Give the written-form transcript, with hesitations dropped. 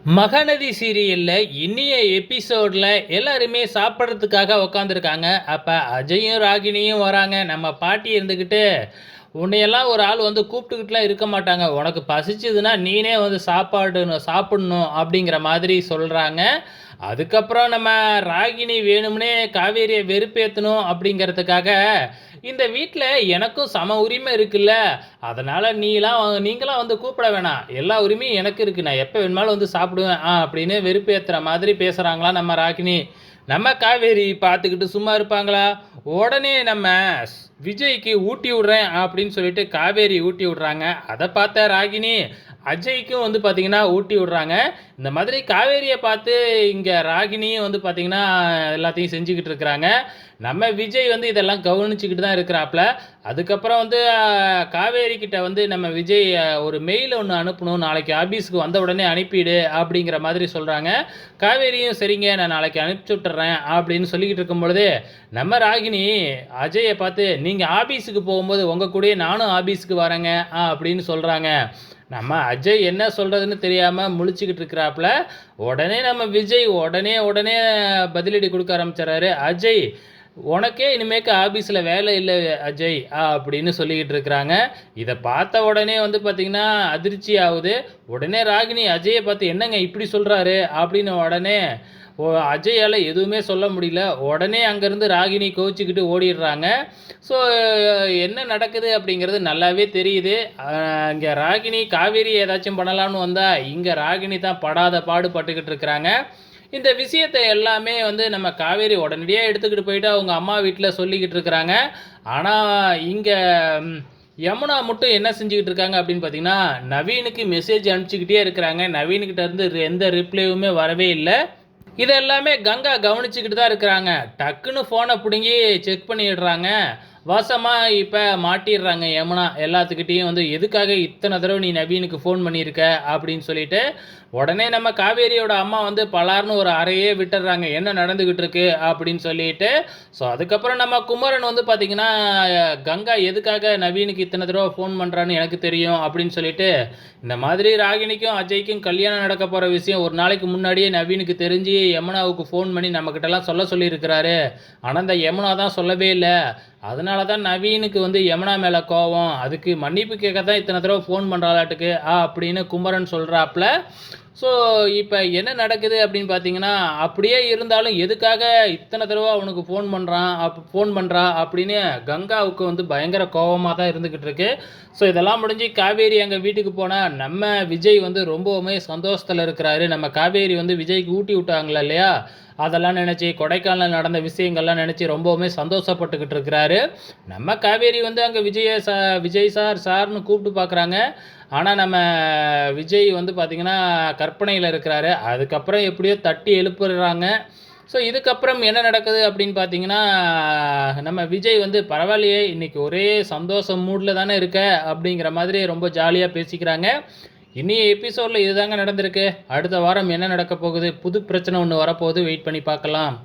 மகாநதி சீரியல்ல இன்னிய எபிசோட்ல எல்லாருமே சாப்பிட்றதுக்காக உக்காந்துருக்காங்க. அப்போ அஜயும் ராகினியும் வராங்க. நம்ம பாட்டி இருந்துக்கிட்டு உன்னையெல்லாம் ஒரு ஆள் வந்து கூப்பிட்டுக்கிட்டுலாம் இருக்க மாட்டாங்க. உனக்கு பசிச்சுதுன்னா நீனே வந்து சாப்பிடணும் அப்படிங்கிற மாதிரி சொல்கிறாங்க. அதுக்கப்புறம் நம்ம ராகினி வேணும்னே காவேரியை வெறுப்பேற்றணும் அப்படிங்கிறதுக்காக இந்த வீட்டில் எனக்கும் சம உரிமை இருக்குல்ல, அதனால் நீங்களாம் வந்து கூப்பிட வேணாம், எல்லா உரிமையும் எனக்கு இருக்குது, நான் எப்போ வேணுமாலும் வந்து சாப்பிடுவேன் அப்படின்னு வெறுப்பேற்றுற மாதிரி பேசுகிறாங்களா நம்ம ராகினி. நம்ம காவேரி பார்த்துக்கிட்டு சும்மா இருப்பாங்களா? உடனே நம்ம விஜய்க்கு ஊட்டி விட்றேன் அப்படின்னு சொல்லிட்டு காவேரி ஊட்டி விட்றாங்க. அதை பார்த்த ராகினி அஜய்க்கும் வந்து பார்த்திங்கன்னா ஊட்டி விட்றாங்க. இந்த மாதிரி காவேரியை பார்த்து இங்கே ராகினியும் வந்து பார்த்திங்கன்னா எல்லாத்தையும் செஞ்சுக்கிட்டு இருக்கிறாங்க. நம்ம விஜய் வந்து இதெல்லாம் கவனிச்சுக்கிட்டு தான் இருக்கிறாப்புல. அதுக்கப்புறம் வந்து காவேரி கிட்ட வந்து நம்ம விஜய் ஒரு மெயில் ஒன்று அனுப்பணும், நாளைக்கு ஆஃபீஸுக்கு வந்த உடனே அனுப்பிடு அப்படிங்கிற மாதிரி சொல்கிறாங்க. காவேரியும் சரிங்க நான் நாளைக்கு அனுப்பிச்சி விட்டுறேன் அப்படின்னு சொல்லிக்கிட்டு இருக்கும் பொழுது நம்ம ராகினி அஜயை பார்த்து நீங்கள் ஆஃபீஸுக்கு போகும்போது உங்கள் கூடயே நானும் ஆஃபீஸுக்கு வரேங்க அப்படின்னு சொல்கிறாங்க. நம்ம அஜய் என்ன சொல்கிறதுன்னு தெரியாமல் முழிச்சுக்கிட்டு இருக்கிறாப்புல. உடனே நம்ம விஜய் உடனே பதிலடி கொடுக்க ஆரம்பிச்சிடறாரு. அஜய் உனக்கே இனிமேக்கு ஆஃபீஸில் வேலை இல்லை அஜய் அப்படின்னு சொல்லிக்கிட்டு இருக்கிறாங்க. இதை பார்த்த உடனே வந்து பார்த்திங்கன்னா அதிர்ச்சி ஆகுது. உடனே ராகினி அஜயை பார்த்து என்னங்க இப்படி சொல்கிறாரு அப்படின்னு உடனே அஜயால் எதுவுமே சொல்ல முடியல. உடனே அங்கேருந்து ராகினி கோச்சிக்கிட்டு ஓடிடுறாங்க. ஸோ என்ன நடக்குது அப்படிங்கிறது நல்லாவே தெரியுது. இங்கே ராகினி காவேரி ஏதாச்சும் பண்ணலான்னு வந்தால் இங்கே ராகினி தான் படாத பாடுபட்டுக்கிட்டு இருக்கிறாங்க. இந்த விஷயத்தை எல்லாமே வந்து நம்ம காவேரி உடனடியாக எடுத்துக்கிட்டு போயிட்டு அவங்க அம்மா வீட்டில் சொல்லிக்கிட்டு இருக்கிறாங்க. ஆனால் இங்கே யமுனா மட்டும் என்ன செஞ்சுக்கிட்டு இருக்காங்க அப்படின்னு பார்த்தீங்கன்னா நவீனுக்கு மெசேஜ் அனுப்பிச்சிக்கிட்டே இருக்கிறாங்க. நவீன்கிட்ட இருந்து எந்த ரிப்ளையுமே வரவே இல்லை. இதெல்லாமே கங்கா கவனிச்சுக்கிட்டு தான் இருக்கிறாங்க. டக்குன்னு ஃபோனை பிடுங்கி செக் பண்ணிடுறாங்க. வாசமாக இப்போ மாட்டிடுறாங்க யமுனா எல்லாத்துக்கிட்டேயும் வந்து எதுக்காக இத்தனை தடவை நீ நவீனுக்கு ஃபோன் பண்ணியிருக்க அப்படின்னு சொல்லிட்டு. உடனே நம்ம காவேரியோட அம்மா வந்து பலார்னு ஒரு அறையே விட்டுடுறாங்க என்ன நடந்துக்கிட்டு இருக்கு அப்படின்னு சொல்லிட்டு. ஸோ அதுக்கப்புறம் நம்ம குமரன் வந்து பார்த்திங்கன்னா கங்கா எதுக்காக நவீனுக்கு இத்தனை தடவை ஃபோன் பண்ணுறான்னு எனக்கு தெரியும் அப்படின்னு சொல்லிட்டு இந்த மாதிரி ராகினிக்கும் அஜய்க்கும் கல்யாணம் நடக்க போகிற விஷயம் ஒரு நாளைக்கு முன்னாடியே நவீனுக்கு தெரிஞ்சு யமுனாவுக்கு ஃபோன் பண்ணி நம்மக்கிட்டலாம் சொல்லியிருக்கிறாரு. ஆனால் இந்த யமுனா தான் சொல்லவே இல்லை. அதனால தான் நவீனுக்கு வந்து யமுனா மேலே கோவம், அதுக்கு மன்னிப்பு கேட்க தான் இத்தனை தடவை ஃபோன் பண்ணுறாளாட்டுக்கு அப்படின்னு குமரன் சொல்கிறாப்புல. ஸோ இப்போ என்ன நடக்குது அப்படின்னு பார்த்தீங்கன்னா அப்படியே இருந்தாலும் எதுக்காக இத்தனை தடவை அவனுக்கு ஃபோன் பண்ணுறா அப்படின்னு கங்காவுக்கு வந்து பயங்கர கோபமாக தான் இருந்துக்கிட்டு இருக்கு. ஸோ இதெல்லாம் முடிஞ்சு காவேரி எங்கள் வீட்டுக்கு போனால் நம்ம விஜய் வந்து ரொம்பவுமே சந்தோஷத்தில் இருக்கிறாரு. நம்ம காவேரி வந்து விஜய்க்கு ஊட்டி விட்டாங்களா இல்லையா, அதெல்லாம் நினச்சி கொடைக்கானல் நடந்த விஷயங்கள்லாம் நினச்சி ரொம்பவுமே சந்தோஷப்பட்டுக்கிட்டு இருக்கிறாரு. நம்ம காவேரி வந்து அங்கே விஜய் சார்னு கூப்பிட்டு பார்க்குறாங்க. ஆனால் நம்ம விஜய் வந்து பார்த்திங்கன்னா கற்பனையில் இருக்கிறாரு. அதுக்கப்புறம் எப்படியோ தட்டி எழுப்புறாங்க. ஸோ இதுக்கப்புறம் என்ன நடக்குது அப்படின்னு பார்த்தீங்கன்னா நம்ம விஜய் வந்து பரவாயில்லையே இன்றைக்கி ஒரே சந்தோஷம் மூடில் தானே இருக்க அப்படிங்கிற மாதிரி ரொம்ப ஜாலியாக பேசிக்கிறாங்க. இன்றைய எபிசோடில் இதுதாங்க நடந்திருக்கு. அடுத்த வாரம் என்ன நடக்க போகுது, புது பிரச்சனை ஒன்று வரப்போகுது, வெயிட் பண்ணி பார்க்கலாம்.